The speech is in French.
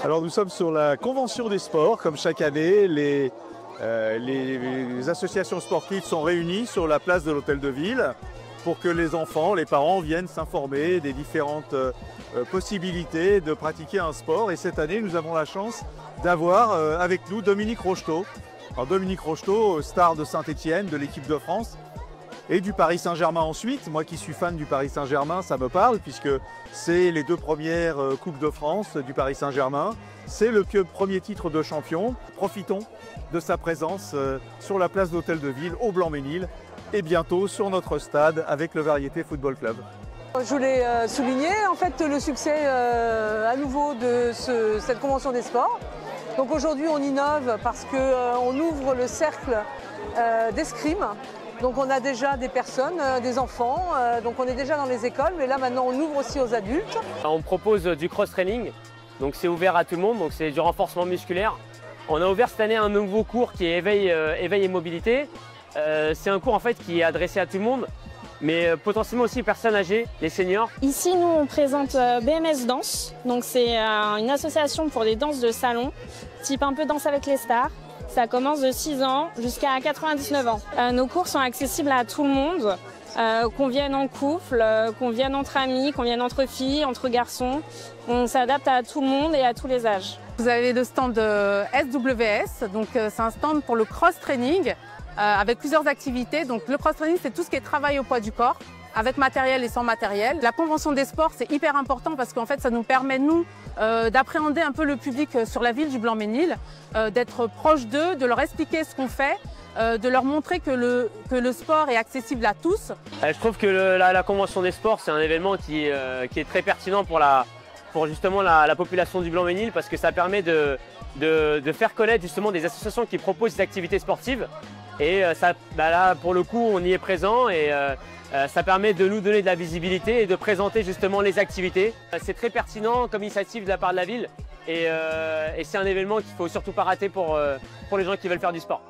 Alors nous sommes sur la Convention des sports. Comme chaque année, les associations sportives sont réunies sur la place de l'Hôtel de Ville pour que les enfants, les parents viennent s'informer des différentes possibilités de pratiquer un sport. Et cette année, nous avons la chance d'avoir avec nous Dominique Rocheteau. Alors, Dominique Rocheteau, star de Saint-Étienne, de l'équipe de France et du Paris Saint-Germain ensuite. Moi qui suis fan du Paris Saint-Germain, ça me parle puisque c'est les deux premières Coupes de France du Paris Saint-Germain. C'est le premier titre de champion. Profitons de sa présence sur la place de l'Hôtel de Ville au Blanc-Mesnil et bientôt sur notre stade avec le Variété Football Club. Je voulais souligner en fait le succès à nouveau de cette convention des sports. Donc aujourd'hui on innove parce qu'on ouvre le cercle d'escrime. Donc on a déjà des personnes, des enfants, donc on est déjà dans les écoles, mais là maintenant on ouvre aussi aux adultes. On propose du cross-training, donc c'est ouvert à tout le monde, donc c'est du renforcement musculaire. On a ouvert cette année un nouveau cours qui est éveil et mobilité. C'est un cours en fait qui est adressé à tout le monde, mais potentiellement aussi aux personnes âgées, les seniors. Ici, nous, on présente BMS Danse. Donc, c'est une association pour des danses de salon, type un peu Danse avec les stars. Ça commence de 6 ans jusqu'à 99 ans. Nos cours sont accessibles à tout le monde, qu'on vienne en couple, qu'on vienne entre amis, qu'on vienne entre filles, entre garçons. On s'adapte à tout le monde et à tous les âges. Vous avez le stand SWS, donc c'est un stand pour le cross-training avec plusieurs activités. Donc le cross-training, c'est tout ce qui est travail au poids du corps, avec matériel et sans matériel. La convention des sports, c'est hyper important parce qu'en fait, ça nous permet, nous, d'appréhender un peu le public sur la ville du Blanc-Mesnil, d'être proche d'eux, de leur expliquer ce qu'on fait, de leur montrer que le sport est accessible à tous. Je trouve que la convention des sports, c'est un événement qui est très pertinent pour justement la population du Blanc-Mesnil parce que ça permet de faire connaître justement des associations qui proposent des activités sportives. Et là, pour le coup, on y est présent et ça permet de nous donner de la visibilité et de présenter justement les activités. C'est très pertinent comme initiative de la part de la ville et c'est un événement qu'il ne faut surtout pas rater pour les gens qui veulent faire du sport.